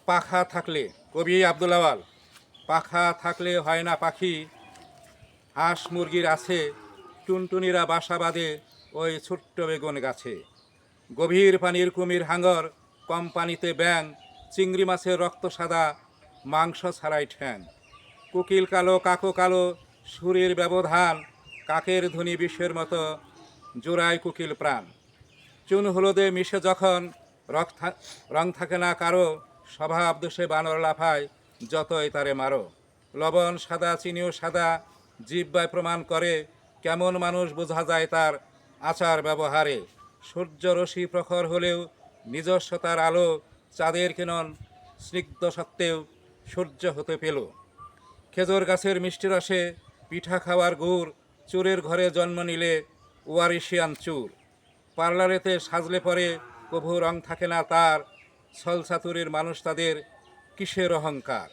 পাখা থাকলে, কবি আব্দুল আওয়াল। পাখা থাকলে হয় না পাখি, হাঁস মুরগির আছে, টুনটুনিরা বাসা বাঁধে ওই ছোট্ট বেগুন গাছে। গভীর পানির কুমির হাঙর, কম পানিতে ব্যাং, চিংড়ি মাছের রক্ত সাদা, মাংস ছাড়াই ঠ্যাং। কোকিল কালো কাকো কালো, সুরের ব্যবধান, কাকের ধ্বনি বিষের মতো, জোড়ায় কোকিল প্রাণ। চুন হলুদে মিশে যখন রং থাকে না কারো, স্বভাব দোষে বানর লাফায় যতই তারে মারো। লবণ সাদা চিনিও সাদা, জিহ্বায় প্রমাণ করে কেমন মানুষ বোঝা যায় তার আচার ব্যবহারে। সূর্য রশ্মি প্রখর হলেও নিজস্বতার আলো, চাঁদের কিরণ স্নিগ্ধ সত্ত্বেও সূর্য হতে পেল। খেজুর গাছের মিষ্টি রসে পিঠা খাওয়ার গুড়, চুরের ঘরে জন্ম নিলে ওয়ারিশিয়ান চুর। পার্লারেতে সাজলে পরে কভু রং থাকে না তার, ছলচাতুরির মানুষ তাদের কিসের অহংকার।